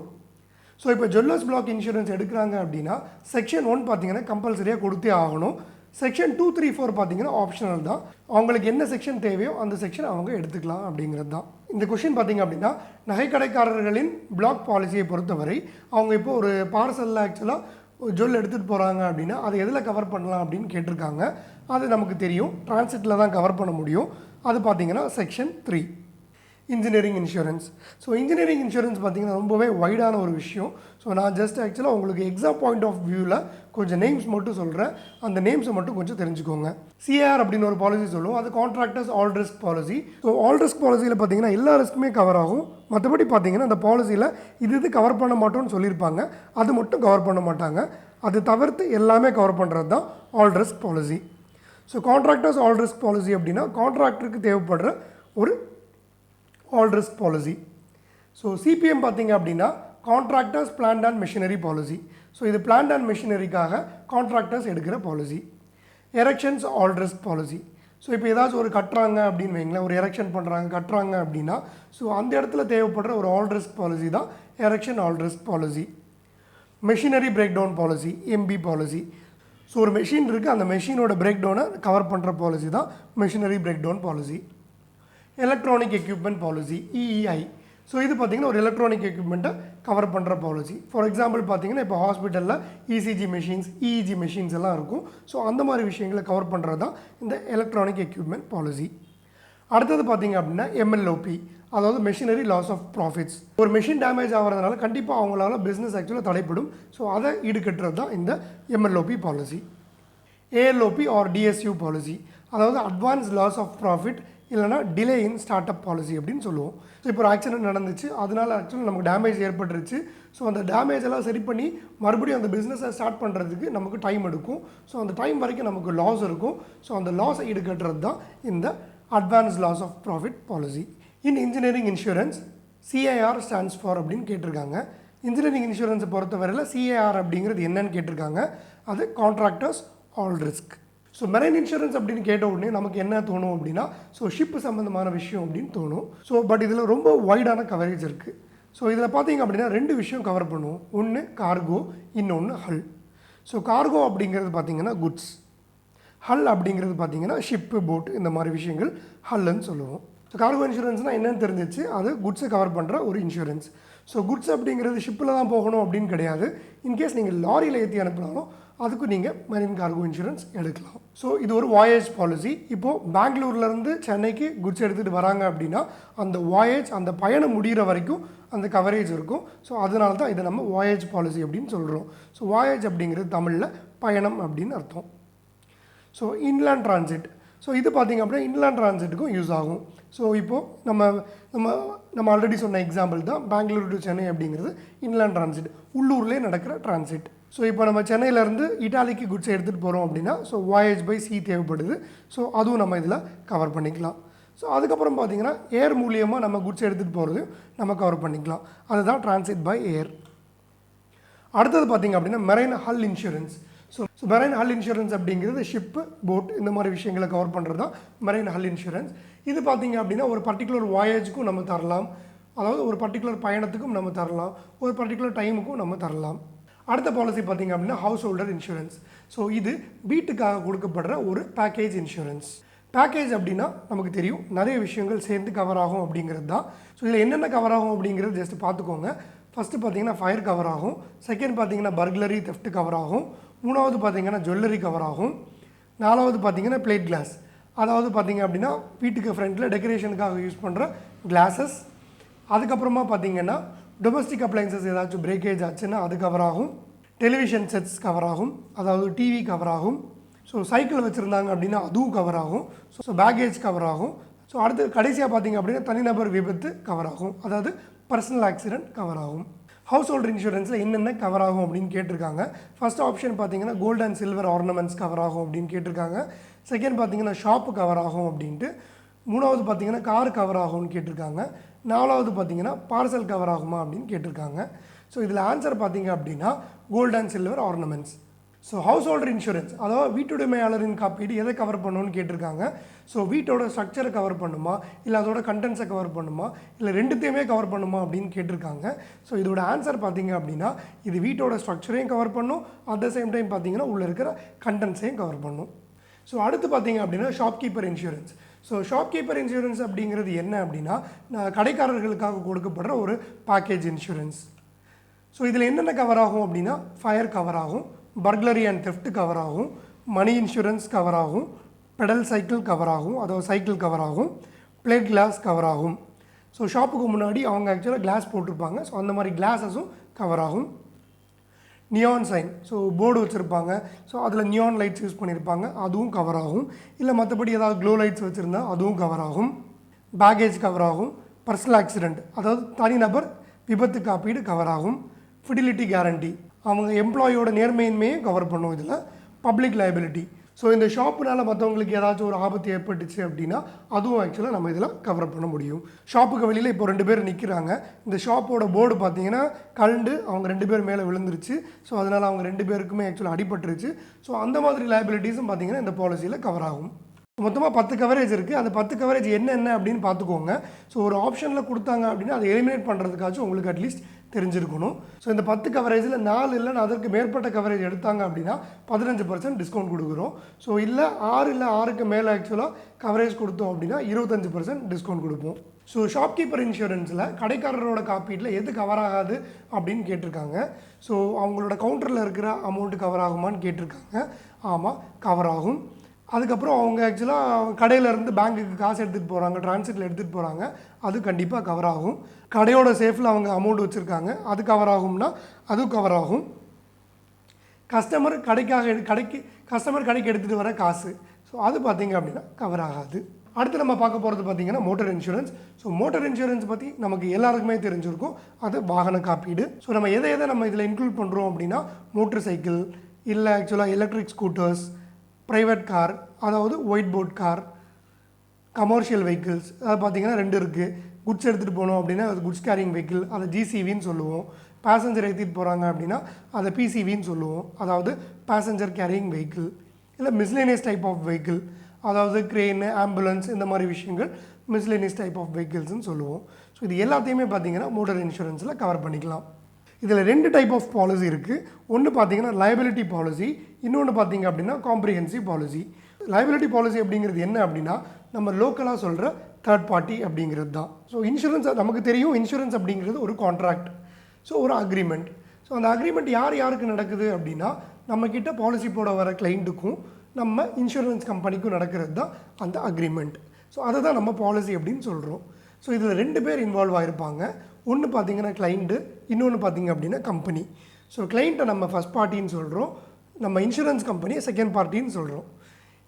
ஸோ இப்போ ஜுவல்லர்ஸ் பிளாக் இன்சூரன்ஸ் எடுக்கிறாங்க அப்படின்னா செக்ஷன் 1 பார்த்திங்கன்னா கம்பல்சரியாக கொடுத்தே ஆகணும். செக்ஷன் 2, 3, 4 பார்த்திங்கன்னா ஆப்ஷனல் தான், அவங்களுக்கு என்ன செக்ஷன் தேவையோ அந்த செக்ஷன் அவங்க எடுத்துக்கலாம் அப்படிங்கிறது தான். இந்த கொஷின் பார்த்திங்க அப்படின்னா நகைக்கடைக்காரர்களின் பிளாக் பாலிசியை பொறுத்தவரை அவங்க இப்போ ஒரு பார்சலில் ஆக்சுவலாக ஜுவல் எடுத்துகிட்டு போகிறாங்க அப்படின்னா அதை எதில் கவர் பண்ணலாம் அப்படின்னு கேட்டிருக்காங்க. அது நமக்கு தெரியும், டிரான்சிட்டில் தான் கவர் பண்ண முடியும். அது பார்த்திங்கன்னா section 3. Engineering insurance. So engineering insurance பார்த்திங்கன்னா ரொம்பவே வைடான ஒரு விஷயம். ஸோ நான் ஜஸ்ட் ஆக்சுவலாக உங்களுக்கு எக்ஸாம் பாயிண்ட் ஆஃப் வியூவில் கொஞ்சம் நேம்ஸ் மட்டும் சொல்கிறேன், அந்த நேம்ஸை மட்டும் கொஞ்சம் தெரிஞ்சுக்கோங்க. CAR அப்படின்னு ஒரு பாலிசி சொல்லுவோம், அது contractors all risk policy. So all risk பாலிசியில் பார்த்திங்கன்னா எல்லா ரிஸ்க்குமே கவர் ஆகும். மற்றபடி பார்த்திங்கன்னா அந்த பாலிசியில் இது கவர் பண்ண மாட்டோம்னு சொல்லியிருப்பாங்க, அது மட்டும் கவர் பண்ண மாட்டாங்க. அது தவிர்த்து எல்லாமே கவர் பண்ணுறது தான் all risk policy. So contractors all risk policy அப்படின்னா கான்ட்ராக்டருக்கு தேவைப்படுற ஒரு all risk policy. So CPM பார்த்தீங்க அப்படின்னா contractors plant and machinery policy. So இது பிளான்ட் அண்ட் மிஷினரிக்காக கான்ட்ராக்டர்ஸ் எடுக்கிற policy. Erections all risk policy. So இப்போ ஏதாச்சும் ஒரு கட்டுறாங்க அப்படின்னு வைங்களேன், ஒரு எரெக்ஷன் பண்ணுறாங்க கட்டுறாங்க அப்படின்னா ஸோ அந்த இடத்துல தேவைப்படுற ஒரு ஆல் ரிஸ்க் பாலிசி தான் erection all risk policy. Machinery breakdown policy, MP policy. So ஒரு மெஷின் இருக்குது, அந்த மெஷினோட பிரேக் டவுனை கவர் பண்ணுற பாலிசி தான் machinery breakdown policy. Electronic equipment policy, EEI. So இது பார்த்திங்கன்னா ஒரு எலக்ட்ரானிக் எக்யூப்மெண்ட்டை கவர் பண்ணுற பாலிசி. ஃபார் எக்ஸாம்பிள் பார்த்திங்கன்னா இப்போ ஹாஸ்பிட்டலில் இசிஜி மெஷின்ஸ், இஇஜி மெஷின்ஸ் எல்லாம் இருக்கும். ஸோ அந்த மாதிரி விஷயங்களை கவர் பண்ணுறது தான் இந்த எலக்ட்ரானிக் எக்யூப்மெண்ட் பாலிசி. அடுத்தது பார்த்திங்க அப்படின்னா எம்எல்ஓபி, அதாவது மெஷினரி லாஸ் ஆஃப் ப்ராஃபிட்ஸ். ஒரு மெஷின் டேமேஜ் ஆகிறதுனால கண்டிப்பாக அவங்களால பிஸ்னஸ் ஆக்சுவலாக தடைப்படும். ஸோ அதை ஈடுகட்டுறது தான் இந்த எம்எல்ஓபி பாலிசி. ஏஎல்ஓபி ஆர் டிஎஸ்யூ பாலிசி, அதாவது அட்வான்ஸ் லாஸ் ஆஃப் ப்ராஃபிட் இல்லைனா delay in start up policy அப்படின்னு சொல்லுவோம். ஸோ இப்போ ஒரு ஆக்சிடென்ட் நடந்துச்சு, அதனால் ஆக்சுவலி நமக்கு டேமேஜ் ஏற்பட்டுருச்சு. ஸோ அந்த டேமேஜ் எல்லாம் சரி பண்ணி மறுபடியும் அந்த பிஸ்னஸை ஸ்டார்ட் பண்ணுறதுக்கு நமக்கு டைம் எடுக்கும். ஸோ அந்த டைம் வரைக்கும் நமக்கு லாஸ் இருக்கும். ஸோ அந்த லாஸை ஈடுகட்டுறது தான் இந்த advance loss of profit policy. In engineering insurance CIR stands for அப்படின்னு கேட்டிருக்காங்க. இன்ஜினியரிங் இன்சூரன்ஸை பொறுத்தவரையில் சிஐஆர் அப்படிங்கிறது என்னன்னு கேட்டிருக்காங்க. அது contractors all risk. So marine insurance அப்படின்னு கேட்ட உடனே நமக்கு என்ன தோணும் அப்படின்னா ஸோ ஷிப்பு சம்மந்தமான விஷயம் அப்படின்னு தோணும். ஸோ பட் இதில் ரொம்ப வைடான கவரேஜ் இருக்குது. ஸோ இதில் பார்த்தீங்க அப்படின்னா 2 விஷயம் கவர் பண்ணுவோம். ஒன்று கார்கோ, இன்னொன்று ஹல். ஸோ கார்கோ அப்படிங்கிறது பார்த்திங்கன்னா குட்ஸ், ஹல் அப்படிங்கிறது பார்த்திங்கன்னா ஷிப்பு, போட், இந்த மாதிரி விஷயங்கள் ஹல்லுன்னு சொல்லுவோம். ஸோ கார்கோ இன்சூரன்ஸ்னால் என்னென்னு தெரிஞ்சிச்சு, அது குட்ஸை கவர் பண்ணுற ஒரு இன்சூரன்ஸ். ஸோ குட்ஸ் அப்படிங்கிறது ஷிப்பில் தான் போகணும் அப்படின்னு கிடையாது. இன்கேஸ் நீங்கள் லாரியில் ஏற்றி அனுப்பினாலும் அதுக்கும் நீங்கள் மெரின் கார்கோ இன்சூரன்ஸ் எடுக்கலாம். ஸோ இது ஒரு வாயேஜ் பாலிசி. இப்போது பெங்களூர்லேருந்து சென்னைக்கு குட்ஸ் எடுத்துகிட்டு வராங்க அப்படின்னா அந்த வாயேஜ், அந்த பயணம் முடிகிற வரைக்கும் அந்த கவரேஜ் இருக்கும். ஸோ அதனால தான் இதை நம்ம வாயேஜ் பாலிசி அப்படின்னு சொல்கிறோம். ஸோ வாயேஜ் அப்படிங்கிறது தமிழில் பயணம் அப்படின்னு அர்த்தம். So inland transit. ஸோ இது பார்த்திங்க அப்படின்னா இன்லேண்ட் டிரான்சிட்டுக்கும் யூஸ் ஆகும். ஸோ இப்போது நம்ம ஆல்ரெடி சொன்ன எக்ஸாம்பிள் தான் பெங்களூர் டு சென்னை அப்படிங்கிறது இன்லேண்ட் டிரான்சிட், உள்ளூர்லேயே நடக்கிற டிரான்சிட். ஸோ இப்போ நம்ம சென்னையிலேருந்து இட்டாலிக்கு குட்ஸ் எடுத்துகிட்டு போகிறோம் அப்படின்னா ஸோ வாயேஜ் பை சி தேவைப்படுது. ஸோ அதுவும் நம்ம இதில் கவர் பண்ணிக்கலாம். ஸோ அதுக்கப்புறம் பார்த்திங்கன்னா ஏர் மூலியமாக நம்ம குட்ஸ் எடுத்துகிட்டு போகிறதையும் நம்ம கவர் பண்ணிக்கலாம். அதுதான் டிரான்சிட் பை ஏர். அடுத்தது பார்த்திங்க அப்படின்னா மெரைன் ஹல் இன்சூரன்ஸ். ஸோ மெரைன் ஹல் இன்சூரன்ஸ் அப்படிங்கிறது ஷிப்பு, போட், இந்த மாதிரி விஷயங்களை கவர் பண்ணுறது தான் மெரைன் ஹல் இன்சூரன்ஸ். இது பார்த்திங்க அப்படின்னா ஒரு பர்டிகுலர் வாயேஜுக்கும் நம்ம தரலாம், அதாவது ஒரு பர்டிகுலர் பயணத்துக்கும் நம்ம தரலாம், ஒரு பர்டிகுலர் டைமுக்கும் நம்ம தரலாம். அடுத்த பாலிசி பார்த்திங்க அப்படின்னா ஹவுஸ் ஹோல்டர் இன்சூரன்ஸ். ஸோ இது வீட்டுக்காக கொடுக்கப்படுற ஒரு பேக்கேஜ் இன்சூரன்ஸ். பேக்கேஜ் அப்படின்னா நமக்கு தெரியும் நிறைய விஷயங்கள் சேர்ந்து கவர் ஆகும் அப்படிங்கிறது தான். ஸோ இதில் என்னென்ன கவர் ஆகும் அப்படிங்கிறது ஜஸ்ட் பார்த்துக்கோங்க. ஃபஸ்ட்டு பார்த்திங்கன்னா ஃபயர் கவர் ஆகும், செகண்ட் பார்த்திங்கன்னா பர்க்லரி, தெஃப்ட் கவர் ஆகும், மூணாவது பார்த்திங்கன்னா ஜுவல்லரி கவர் ஆகும், நாலாவது பார்த்திங்கன்னா பிளேட் கிளாஸ், அதாவது பார்த்திங்க அப்படின்னா வீட்டுக்கு ஃப்ரண்ட்டில் டெக்கரேஷனுக்காக யூஸ் பண்ணுற கிளாஸஸ். அதுக்கப்புறமா பார்த்திங்கன்னா டொமஸ்டிக் அப்ளைன்சஸ் ஏதாச்சும் பிரேக்கேஜ் ஆச்சுன்னா அது கவர் ஆகும், டெலிவிஷன் செட்ஸ் கவர் ஆகும், அதாவது டிவி கவர் ஆகும். ஸோ சைக்கிள் வச்சுருந்தாங்க அப்படின்னா அதுவும் கவர் ஆகும். ஸோ பேக்கேஜ் கவர் ஆகும். ஸோ அடுத்து கடைசியாக பார்த்திங்க அப்படின்னா தனிநபர் விபத்து கவர் ஆகும், அதாவது பர்சனல் ஆக்சிடென்ட் கவர் ஆகும். ஹவுஸ் ஹோல்டர் இன்சூரன்ஸில் என்னென்ன கவர் ஆகும் அப்படின்னு கேட்டிருக்காங்க. ஃபஸ்ட் ஆப்ஷன் பார்த்திங்கன்னா gold and silver ornaments cover ஆகும் அப்படின்னு கேட்டிருக்காங்க. செகண்ட் பார்த்திங்கன்னா ஷாப்பு கவர் ஆகும் அப்படின்ட்டு. மூணாவது பார்த்திங்கன்னா கார் கவர் ஆகும்னு கேட்டிருக்காங்க. நாலாவது பார்த்திங்கன்னா பார்சல் கவர் ஆகுமா அப்படின்னு கேட்டிருக்காங்க. ஸோ இதில் ஆன்சர் பார்த்திங்க அப்படின்னா gold and silver ornaments. So house holder insurance, அதாவது வீட்டுடைமையாளரின் காப்பீடு எதை கவர் பண்ணணும்னு கேட்டிருக்காங்க. ஸோ வீட்டோட ஸ்ட்ரக்சரை கவர் பண்ணுமா, இல்லை அதோட கண்டென்ட்ஸை கவர் பண்ணுமா, இல்லை ரெண்டுத்தையுமே கவர் பண்ணுமா அப்படின்னு கேட்டிருக்காங்க. ஸோ இதோட ஆன்சர் பார்த்திங்க அப்படின்னா இது வீட்டோட ஸ்ட்ரக்சரையும் கவர் பண்ணும், அட் த சேம் டைம் பார்த்திங்கன்னா உள்ளே இருக்கிற கண்டென்ட்ஸையும் கவர் பண்ணும். ஸோ அடுத்து பார்த்திங்க அப்படின்னா shopkeeper insurance. So shopkeeper insurance அப்படிங்கிறது என்ன அப்படின்னா கடைக்காரர்களுக்காக கொடுக்கப்படுற ஒரு பேக்கேஜ் இன்சூரன்ஸ். ஸோ இதில் என்னென்ன கவர் ஆகும் அப்படின்னா ஃபயர் கவர் ஆகும், பர்க்லரி அண்ட் தெஃப்ட் கவர் ஆகும், மணி இன்சூரன்ஸ் கவர் ஆகும், பெடல் சைக்கிள் கவர் ஆகும், அதாவது சைக்கிள் கவர் ஆகும், பிளேட் கிளாஸ் கவர் ஆகும். ஸோ ஷாப்புக்கு முன்னாடி அவங்க ஆக்சுவலாக கிளாஸ் போட்டிருப்பாங்க, ஸோ அந்த மாதிரி கிளாஸஸும் கவர் ஆகும். நியான் சைன், ஸோ போர்டு வச்சுருப்பாங்க, ஸோ அதில் நியான் லைட்ஸ் யூஸ் பண்ணியிருப்பாங்க, அதுவும் கவர் ஆகும். இல்லை மற்றபடி ஏதாவது க்ளோ லைட்ஸ் வச்சுருந்தா அதுவும் கவர் ஆகும். பேக்கேஜ் கவர் ஆகும், பர்சனல் ஆக்சிடெண்ட் அதாவது தனிநபர் விபத்து காப்பீடு கவர் ஆகும். ஃபிடிலிட்டி கேரண்டி, அவங்க எம்ப்ளாயோட நேர்மையின்மையும் கவர் பண்ணும். இதில் பப்ளிக் லைபிலிட்டி, ஸோ இந்த ஷாப்புனால மற்றவங்களுக்கு ஏதாச்சும் ஒரு ஆபத்து ஏற்பட்டுச்சு அப்படின்னா அதுவும் ஆக்சுவலாக நம்ம இதில் கவர் பண்ண முடியும். ஷாப்புக்கு வெளியில் இப்போ 2 பேர் நிற்கிறாங்க. இந்த ஷாப்போட போர்டு பார்த்தீங்கன்னா கழண்டு அவங்க 2 பேர் மேலே விழுந்துருச்சு. ஸோ அதனால் அவங்க 2 பேருக்குமே ஆக்சுவலாக அடிபட்டுருச்சு. ஸோ அந்த மாதிரி லைபிலிட்டிஸும் பார்த்தீங்கன்னா இந்த பாலிசியில் கவர் ஆகும். மொத்தமாக 10 கவரேஜ் இருக்குது. அந்த 10 கவரேஜ் என்ன அப்படின்னு பார்த்துக்கோங்க. ஸோ ஒரு ஆப்ஷனில் கொடுத்தாங்க அப்படின்னா அதை எலிமினேட் பண்ணுறதுக்காச்சும் உங்களுக்கு அட்லீஸ்ட் தெரிஞ்சிருக்கணும். ஸோ இந்த 10 கவரேஜில் 4 இல்லைன்னா அதற்கு மேற்பட்ட கவரேஜ் எடுத்தாங்க அப்படின்னா 15% டிஸ்கவுண்ட் கொடுக்குறோம். ஸோ இல்லை 6 இல்லை 6க்கு மேலே ஆக்சுவலாக கவரேஜ் கொடுத்தோம் அப்படின்னா 25% டிஸ்கவுண்ட் கொடுப்போம். ஸோ ஷாப்கீப்பர் இன்சூரன்ஸில் கடைக்காரரோட காப்பீட்டில் எது கவர் ஆகாது அப்படின்னு கேட்டிருக்காங்க. ஸோ அவங்களோட கவுண்டரில் இருக்கிற அமௌண்ட்டு கவர் ஆகுமான்னு கேட்டிருக்காங்க. ஆமாம், கவர் ஆகும். அதுக்கப்புறம் அவங்க ஆக்சுவலாக கடையிலேருந்து பேங்க்குக்கு காசு எடுத்துகிட்டு போகிறாங்க, டிரான்சிட்டில் எடுத்துகிட்டு போகிறாங்க, அது கண்டிப்பாக கவர் ஆகும். கடையோட சேஃபில் அவங்க அமௌண்ட் வச்சுருக்காங்க, அது கவர் ஆகும்னா அதுவும் கவர் ஆகும். கஸ்டமர் கடைக்கு எடுத்துகிட்டு வர காசு, ஸோ அது பார்த்திங்க அப்படின்னா கவர் ஆகாது. அடுத்து நம்ம பார்க்க போகிறது பார்த்திங்கன்னா motor insurance. So motor insurance பற்றி நமக்கு எல்லாருக்குமே தெரிஞ்சிருக்கும், அது வாகன காப்பீடு. ஸோ நம்ம எதை நம்ம இதில் இன்க்ளூட் பண்ணுறோம் அப்படின்னா மோட்டர் சைக்கிள், இல்லை ஆக்சுவலாக எலக்ட்ரிக் ஸ்கூட்டர்ஸ், ப்ரைவேட் கார், அதாவது white board car, commercial vehicles, அது பார்த்திங்கன்னா 2 இருக்குது. குட்ஸ் எடுத்துகிட்டு போனோம் அப்படின்னா அது குட்ஸ் கேரிங் வெஹிக்கிள், அதை ஜிசிவின்னு சொல்லுவோம். பேசஞ்சர் ஏற்றிட்டு போகிறாங்க அப்படின்னா அதை பிசிவின்னு சொல்லுவோம், அதாவது பேசஞ்சர் கேரிங் வெஹிக்கிள். இல்லை மிஸ்லேனியஸ் டைப் ஆஃப் வெஹிக்கிள், அதாவது க்ரெயின், ஆம்புலன்ஸ், இந்த மாதிரி விஷயங்கள் மிஸ்லேனியஸ் டைப் ஆஃப் வெஹிக்கிள்ஸ்னு சொல்லுவோம். ஸோ இது எல்லாத்தையுமே பார்த்திங்கன்னா மோட்டர் இன்சூரன்ஸில் கவர் பண்ணிக்கலாம். இதில் 2 டைப் ஆஃப் பாலிசி இருக்குது. ஒன்று பார்த்தீங்கன்னா லைபிலிட்டி பாலிசி, இன்னொன்று பார்த்தீங்க அப்படின்னா காம்ப்ரிஹென்சிவ் பாலிசி. லைபிலிட்டி பாலிசி அப்படிங்கிறது என்ன அப்படின்னா நம்ம லோக்கலாக சொல்கிற தேர்ட் பார்ட்டி அப்படிங்கிறது தான். ஸோ இன்சூரன்ஸ் நமக்கு தெரியும், இன்சூரன்ஸ் அப்படிங்கிறது ஒரு கான்ட்ராக்ட், ஸோ ஒரு அக்ரிமெண்ட். ஸோ அந்த அக்ரிமெண்ட் யாருக்கு நடக்குது அப்படின்னா நம்மக்கிட்ட பாலிசி போட வர கிளைண்ட்டுக்கும் நம்ம இன்சூரன்ஸ் கம்பெனிக்கும் நடக்கிறது தான் அந்த அக்ரிமெண்ட். ஸோ அதை தான் நம்ம பாலிசி அப்படின்னு சொல்கிறோம். ஸோ இதில் 2 பேர் இன்வால்வ் ஆகிருப்பாங்க. ஒன்று பார்த்திங்கன்னா கிளைண்ட்டு, இன்னொன்று பார்த்திங்க அப்படின்னா கம்பெனி. ஸோ கிளைண்ட்டை நம்ம ஃபஸ்ட் பார்ட்டின்னு சொல்கிறோம், நம்ம இன்சூரன்ஸ் கம்பெனியை செகண்ட் பார்ட்டின்னு சொல்கிறோம்.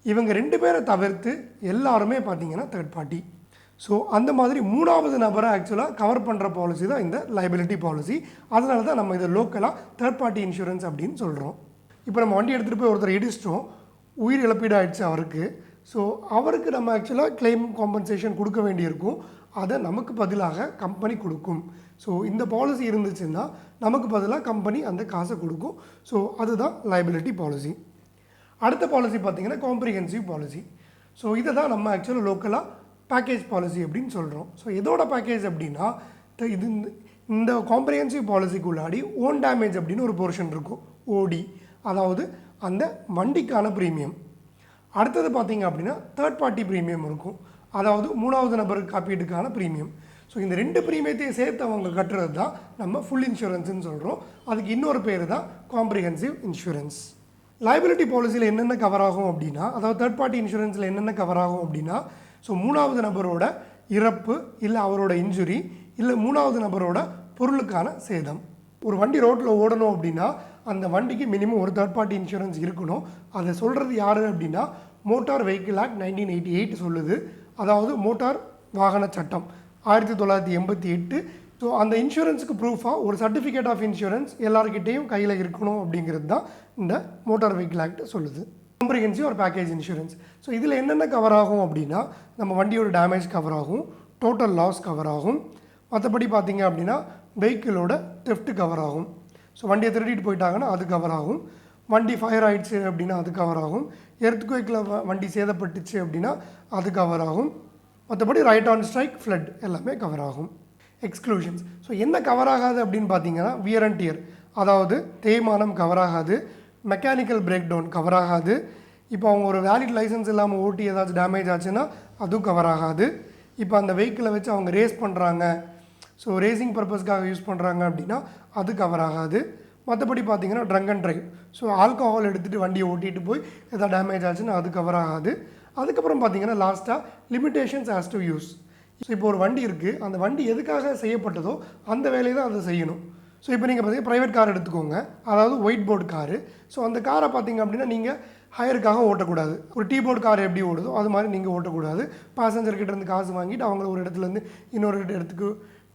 இவங்க 2 பேரை தவிர்த்து எல்லாருமே பார்த்திங்கன்னா தேர்ட் பார்ட்டி. ஸோ அந்த மாதிரி 3வது நபரை ஆக்சுவலாக கவர் பண்ணுற பாலிசி தான் இந்த லைபிலிட்டி பாலிசி. அதனால தான் நம்ம இதை லோக்கலாக தேர்ட் பார்ட்டி இன்சூரன்ஸ் அப்படின்னு சொல்கிறோம். இப்போ நம்ம வண்டி எடுத்துகிட்டு போய் ஒருத்தர் இடிச்சிட்டோம், உயிர் இழப்பீடு ஆகிடுச்சு அவருக்கு. ஸோ அவருக்கு நம்ம ஆக்சுவலாக கிளைம் காம்பன்சேஷன் கொடுக்க வேண்டியிருக்கும், அதை நமக்கு பதிலாக கம்பெனி கொடுக்கும். ஸோ இந்த பாலிசி இருந்துச்சுன்னா நமக்கு பதிலாக கம்பெனி அந்த காசை கொடுக்கும். ஸோ அதுதான் லைபிலிட்டி பாலிசி. அடுத்த பாலிசி பார்த்திங்கன்னா காம்ப்ரிஹென்சிவ் பாலிசி. ஸோ இதை தான் நம்ம ஆக்சுவலாக லோக்கலாக பேக்கேஜ் பாலிசி அப்படின்னு சொல்கிறோம். ஸோ எதோட பேக்கேஜ் அப்படின்னா இது இந்த காம்ப்ரிஹென்சிவ் பாலிசிக்குள்ளாடி ஓன் டேமேஜ் அப்படின்னு ஒரு போர்ஷன் இருக்கும், ஓடி, அதாவது அந்த வண்டிக்கான ப்ரீமியம். அடுத்தது பார்த்திங்க அப்படின்னா தேர்ட் பார்ட்டி ப்ரீமியம் இருக்கும், அதாவது 3வது நபருக்கு காப்பீட்டுக்கான ப்ரீமியம். ஸோ இந்த 2 ப்ரீமியத்தையும் சேர்த்து அவங்க கட்டுறது தான் நம்ம ஃபுல் இன்சூரன்ஸ்னு சொல்கிறோம். அதுக்கு இன்னொரு பேர் தான் காம்ப்ரிஹென்சிவ் இன்சூரன்ஸ். லைபிலிட்டி பாலிசியில் என்னென்ன கவர் ஆகும் அப்படின்னா, அதாவது தேர்ட் பார்ட்டி இன்சூரன்ஸில் என்னென்ன கவர் ஆகும் அப்படின்னா, ஸோ 3வது நபரோட இறப்பு, இல்லை அவரோட இன்ஜுரி, இல்லை 3வது நபரோட பொருளுக்கான சேதம். ஒரு வண்டி ரோட்டில் ஓடணும் அப்படின்னா அந்த வண்டிக்கு மினிமம் ஒரு தேர்ட் பார்ட்டி இன்சூரன்ஸ் இருக்கணும். அதை சொல்கிறது யார் அப்படின்னா மோட்டார் வெஹிக்கிள் ஆக்ட் 1988 சொல்லுது, அதாவது மோட்டார் வாகன சட்டம் 1988. ஸோ அந்த இன்சூரன்ஸுக்கு ப்ரூஃபாக ஒரு சர்டிஃபிகேட் ஆஃப் இன்சூரன்ஸ் எல்லாருக்கிட்டேயும் கையில் இருக்கணும் அப்படிங்கிறது தான் இந்த மோட்டார் வெஹிக்கிள் ஆக்ட் சொல்லுது. காம்ப்ரிஹென்சிவ் ஒரு பேக்கேஜ் இன்சூரன்ஸ். ஸோ இதில் என்னென்ன கவர் ஆகும் அப்படின்னா நம்ம வண்டியோட டேமேஜ் கவர் ஆகும், டோட்டல் லாஸ் கவர் ஆகும், மற்றபடி பார்த்திங்க அப்படின்னா வெஹிக்கிளோட தெஃப்ட் கவர் ஆகும். ஸோ வண்டியை திருடிட்டு போயிட்டாங்கன்னா அது கவர் ஆகும், வண்டி ஃபயர் ஆகிடுச்சு அப்படின்னா அது கவர் ஆகும், எர்த்குவேக்கில் வண்டி சேதப்பட்டுச்சு அப்படின்னா அது கவர் ஆகும், மற்றபடி ரைட் ஆன் ஸ்ட்ரைக், ஃப்ளட் எல்லாமே கவர் ஆகும். எக்ஸ்க்ளூஷன்ஸ். ஸோ என்ன கவர் ஆகாது அப்படின்னு பார்த்தீங்கன்னா வியர் அண்ட் டியர், அதாவது தேய்மானம் கவர் ஆகாது, மெக்கானிக்கல் பிரேக் டவுன் கவர் ஆகாது, இப்போ அவங்க ஒரு வேலிட் லைசன்ஸ் இல்லாமல் ஓட்டி ஏதாச்சும் டேமேஜ் ஆச்சுன்னா அதுவும் கவர் ஆகாது, இப்போ அந்த வெஹிக்கிளை வச்சு அவங்க ரேஸ் பண்ணுறாங்க, ஸோ ரேசிங் பர்பஸ்க்காக யூஸ் பண்ணுறாங்க அப்படின்னா அது கவர் ஆகாது. மற்றபடி பார்த்திங்கன்னா drunk and drive, so alcohol எடுத்துகிட்டு வண்டியை ஓட்டிகிட்டு போய் எதாவது டேமேஜ் ஆச்சுன்னா அது கவர் ஆகாது. அதுக்கப்புறம் பார்த்திங்கன்னா லாஸ்ட்டாக limitations has to use. So இப்போ ஒரு வண்டி இருக்குது, அந்த வண்டி எதுக்காக செய்யப்பட்டதோ அந்த வேலையை தான் அதை செய்யணும். ஸோ இப்போ நீங்கள் பார்த்தீங்கன்னா ப்ரைவேட் கார் எடுத்துக்கோங்க, அதாவது ஒயிட் போர்டு காரு. ஸோ அந்த காரை பார்த்திங்க அப்படின்னா நீங்கள் ஹையருக்காக ஓட்டக்கூடாது. ஒரு டீ போர்டு கார் எப்படி ஓடுதோ அது மாதிரி நீங்கள் ஓட்டக்கூடாது. பேசஞ்சர்கிட்ட இருந்து காசு வாங்கிட்டு அவங்கள ஒரு இடத்துலேருந்து இன்னொரு இடத்துக்கு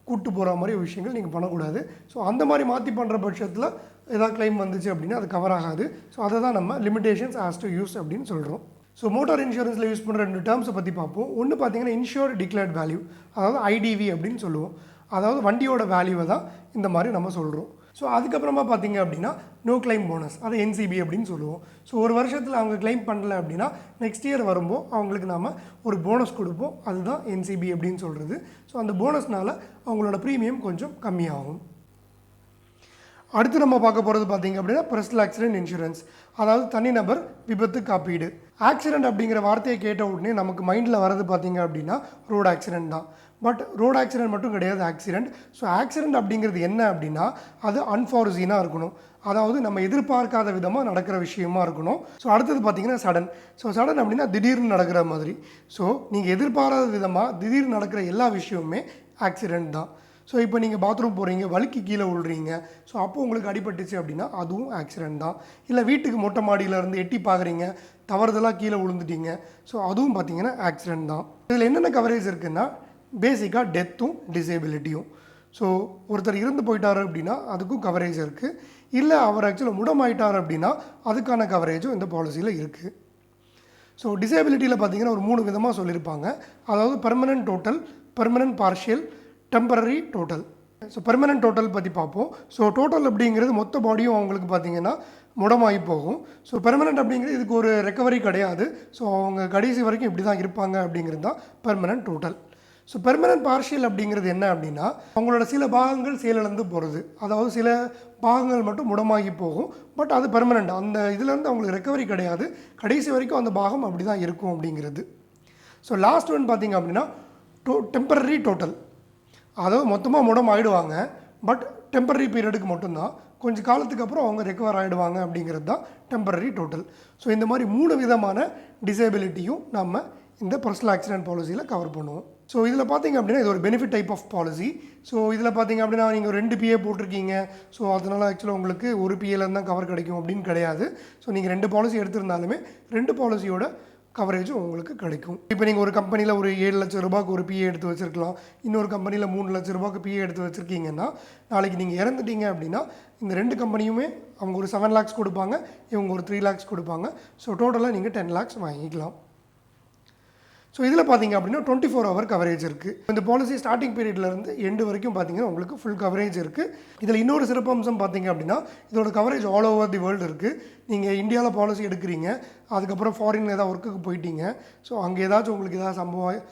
கூட்டு போகிற மாதிரி விஷயங்கள் நீங்கள் பண்ணக்கூடாது. ஸோ அந்த மாதிரி மாற்றி பண்ணுற பட்சத்தில் ஏதாவது கிளைம் வந்துச்சு அப்படின்னா அது கவர் ஆகாது. ஸோ அதை தான் நம்ம லிமிடேஷன்ஸ் ஆஸ் டு யூஸ் அப்படின்னு சொல்கிறோம். ஸோ மோட்டார் இன்சூரன்ஸில் யூஸ் பண்ணுற 2 டேர்ம்ஸை பற்றி பார்ப்போம். ஒன்று பார்த்தீங்கன்னா இன்ஷூர்ட் டிக்ளேர்ட் வேல்யூ, அதாவது ஐடிவி அப்படின்னு சொல்லுவோம். அதாவது வண்டியோட வேல்யூவை தான் இந்த மாதிரி நம்ம சொல்கிறோம். ஸோ அதுக்கப்புறமா பார்த்தீங்க அப்படின்னா நோ கிளைம் போனஸ், அது என்சிபி அப்படின்னு சொல்லுவோம். ஸோ ஒரு வருஷத்தில் அவங்க கிளைம் பண்ணல அப்படின்னா நெக்ஸ்ட் இயர் வரும்போது அவங்களுக்கு நாம் ஒரு போனஸ் கொடுப்போம், அதுதான் என்சிபி அப்படின்னு சொல்கிறது. ஸோ அந்த போனஸ்னால் அவங்களோட ப்ரீமியம் கொஞ்சம் கம்மியாகும். அடுத்து நம்ம பார்க்க போகிறது பார்த்திங்க அப்படின்னா பர்சனல் ஆக்சிடென்ட் இன்சூரன்ஸ், அதாவது தனிநபர் விபத்து காப்பீடு. ஆக்சிடென்ட் அப்படிங்கிற வார்த்தையை கேட்ட உடனே நமக்கு மைண்டில் வரது பார்த்திங்க அப்படின்னா ரோடு ஆக்சிடென்ட் தான். பட் ரோடு ஆக்சிடென்ட் மட்டும் கிடையாது ஆக்சிடென்ட். ஸோ ஆக்சிடென்ட் அப்படிங்கிறது என்ன அப்படின்னா அது அன்ஃபார்சீனாக இருக்கணும், அதாவது நம்ம எதிர்பார்க்காத விதமாக நடக்கிற விஷயமா இருக்கணும். ஸோ அடுத்தது பார்த்திங்கன்னா சடன். ஸோ சடன் அப்படின்னா திடீர்னு நடக்கிற மாதிரி. ஸோ நீங்கள் எதிர்பாராத விதமாக திடீர்னு நடக்கிற எல்லா விஷயமுமே ஆக்சிடென்ட் தான். ஸோ இப்போ நீங்கள் பாத்ரூம் போகிறீங்க, வலிக்கு கீழே விழுறீங்க, ஸோ அப்போ உங்களுக்கு அடிபட்டுச்சு அப்படின்னா அதுவும் ஆக்சிடென்ட் தான். இல்லை வீட்டுக்கு மொட்டை மாடியிலேருந்து எட்டி பார்க்குறீங்க, தவறுதலாக கீழே விழுந்துட்டீங்க, ஸோ அதுவும் பார்த்திங்கன்னா ஆக்சிடென்ட் தான். இதில் என்னென்ன கவரேஜ் இருக்குன்னா பேசிக்காக டெத்தும் டிசேபிலிட்டியும். ஸோ ஒருத்தர் இறந்து போயிட்டார் அப்படின்னா அதுக்கும் கவரேஜ் இருக்குது. இல்லை அவர் ஆக்சுவலாக முடமாயிட்டார் அப்படின்னா அதுக்கான கவரேஜும் இந்த பாலிசியில் இருக்குது. ஸோ டிசேபிலிட்டியில் பார்த்திங்கன்னா ஒரு 3 விதமாக சொல்லியிருப்பாங்க, அதாவது permanent total, permanent partial, temporary total. So permanent total பற்றி பார்ப்போம். ஸோ டோட்டல் அப்படிங்கிறது மொத்த பாடியும் அவங்களுக்கு பார்த்திங்கன்னா முடமாகி போகும். ஸோ பெர்மனன்ட் அப்படிங்கிறது இதுக்கு ஒரு ரெக்கவரி கிடையாது. ஸோ அவங்க கடைசி வரைக்கும் இப்படி தான் இருப்பாங்க அப்படிங்கிறது தான் permanent total. So permanent partial அப்படிங்கிறது என்ன அப்படின்னா அவங்களோட சில பாகங்கள் செயலிழந்து போகிறது, அதாவது சில பாகங்கள் மட்டும் முடமாகி போகும். பட் அது பெர்மனன்ட், அந்த இதுலேருந்து அவங்களுக்கு ரெக்கவரி கிடையாது, கடைசி வரைக்கும் அந்த பாகம் அப்படி தான் இருக்கும் அப்படிங்கிறது. ஸோ லாஸ்ட் ஒன் பார்த்திங்க அப்படின்னா டெம்பரரி டோட்டல், அதாவது மொத்தமாக முடம் ஆகிடுவாங்க, பட் டெம்பரரி பீரியடுக்கு மட்டும்தான், கொஞ்சம் காலத்துக்கு அப்புறம் அவங்க ரெக்கவர் ஆகிடுவாங்க அப்படிங்கிறது தான் டெம்பரரி டோட்டல். ஸோ இந்த மாதிரி 3 விதமான டிசேபிலிட்டியும் நம்ம இந்த பர்சனல் ஆக்சிடென்ட் பாலிசியில் கவர் பண்ணுவோம். ஸோ இதில் பார்த்திங்க அப்படின்னா இது ஒரு benefit type of policy. So இதில் பார்த்திங்க அப்படின்னா நீங்கள் ஒரு 2 PA போட்டிருக்கீங்க, ஸோ அதனால் ஆக்சுவலாக உங்களுக்கு ஒரு PAலேருந்து தான் கவர் கிடைக்கும் அப்படின்னு கிடையாது. ஸோ நீங்கள் 2 பாலிசி எடுத்திருந்தாலுமே 2 பாலிசியோட கவரேஜும் உங்களுக்கு கிடைக்கும். இப்போ நீங்கள் ஒரு கம்பெனியில் ஒரு 7 லட்சம் ரூபாய்க்கு ஒரு PA எடுத்து வச்சுருக்கலாம், இன்னொரு கம்பெனியில் 3 லட்சம் ரூபாய்க்கு PA எடுத்து வச்சுருக்கீங்கன்னா நாளைக்கு நீங்கள் இறந்துட்டீங்க அப்படின்னா இந்த 2 கம்பெனியுமே அவங்க ஒரு 7 lakhs கொடுப்பாங்க, இவங்க ஒரு 3 lakhs கொடுப்பாங்க. ஸோ டோட்டலாக நீங்கள் 10 lakhs வாங்கிக்கலாம். ஸோ இதில் பார்த்திங்க அப்படின்னா 24 hour கவரேஜ் இருக்குது. இந்த பாலிசி ஸ்டார்டிங் பீரியட்லேருந்து எண்டு வரைக்கும் பார்த்திங்கன்னா உங்களுக்கு ஃபுல் கவரேஜ் இருக்குது. இதில் இன்னொரு சிறப்பம்சம் பார்த்திங்க அப்படின்னா இதோட coverage all over the world இருக்குது. நீங்கள் இந்தியாவில் பாலிசி எடுக்கிறீங்க, அதுக்கப்புறம் ஃபாரின் ஏதாவது ஒர்க்குக்கு போயிட்டீங்க, ஸோ அங்கே ஏதாச்சும் உங்களுக்கு ஏதாவது சம்பவம்,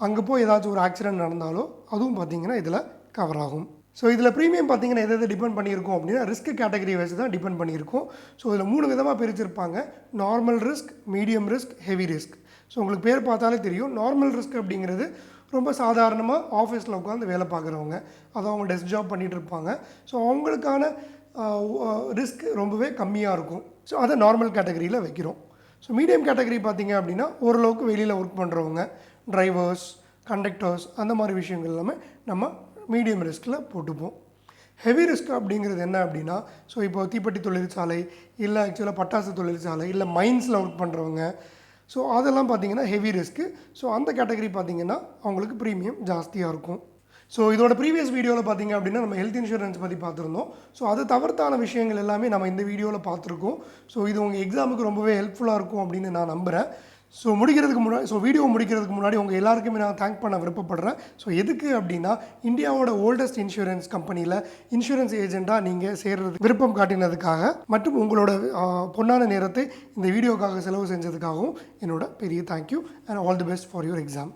அங்கே போய் ஏதாச்சும் ஒரு ஆக்சிடென்ட் நடந்தாலும் அதுவும் பார்த்திங்கன்னா இதில் கவர் ஆகும். ஸோ இதில் ப்ரீமியம் பார்த்திங்கன்னா எதை டிபெண்ட் பண்ணியிருக்கோம் அப்படின்னா ரிஸ்க் கேட்டகரி வச்சு தான் டிபெண்ட் பண்ணியிருக்கோம். ஸோ இதில் 3 விதமாக பிரிச்சிருப்பாங்க, normal risk, medium risk, heavy risk. So உங்களுக்கு பேர் பார்த்தாலே தெரியும், நார்மல் ரிஸ்க் அப்படிங்கிறது ரொம்ப சாதாரணமாக ஆஃபீஸில் உட்காந்து வேலை பார்க்குறவங்க, அது அவங்க டெஸ்க் ஜாப் பண்ணிகிட்டு இருப்பாங்க. ஸோ அவங்களுக்கான ரிஸ்க் ரொம்பவே கம்மியாக இருக்கும். ஸோ அதை நார்மல் கேட்டகரியில் வைக்கிறோம். ஸோ மீடியம் கேட்டகரி பார்த்திங்க அப்படின்னா ஓரளவுக்கு வெளியில் ஒர்க் பண்ணுறவங்க, டிரைவர்ஸ், கண்டக்டர்ஸ், அந்த மாதிரி விஷயங்கள் எல்லாமே நம்ம மீடியம் ரிஸ்கில் போட்டுப்போம். ஹெவி ரிஸ்க் அப்படிங்கிறது என்ன அப்படின்னா ஸோ இப்போ தீப்பெட்டி தொழிற்சாலை, இல்லை ஆக்சுவலாக பட்டாசு தொழிற்சாலை, இல்லை மைன்ஸில் ஒர்க் பண்ணுறவங்க, ஸோ அதெல்லாம் பார்த்திங்கன்னா ஹெவி ரிஸ்க்கு. ஸோ அந்த கேட்டகரி பார்த்திங்கன்னா அவங்களுக்கு ப்ரீமியம் ஜாஸ்தியாக இருக்கும். ஸோ இதோட ப்ரீவியஸ் வீடியோவில் பார்த்திங்க அப்படின்னா நம்ம ஹெல்த் இன்சூரன்ஸ் பற்றி பார்த்துருந்தோம். ஸோ அது தவிர்த்தான விஷயங்கள் எல்லாமே நம்ம இந்த வீடியோவில் பார்த்துருக்கோம். ஸோ இது உங்கள் எக்ஸாமுக்கு ரொம்பவே ஹெல்ப்ஃபுல்லாக இருக்கும் அப்படின்னு நான் நம்புகிறேன். ஸோ வீடியோ முடிக்கிறதுக்கு முன்னாடி உங்கள் எல்லாருக்குமே நான் தேங்க் பண்ண விருப்பப்படுறேன். ஸோ எதுக்கு அப்படின்னா இந்தியாவோட ஓல்டஸ்ட் இன்சூரன்ஸ் கம்பெனியில் இன்சூரன்ஸ் ஏஜெண்ட்டாக நீங்கள் சேர்றது விருப்பம் காட்டினதுக்காக மற்றும் உங்களோட பொன்னான நேரத்தை இந்த வீடியோக்காக செலவு செஞ்சதுக்காகவும் என்னோட பெரிய thank you and all the best for your exam.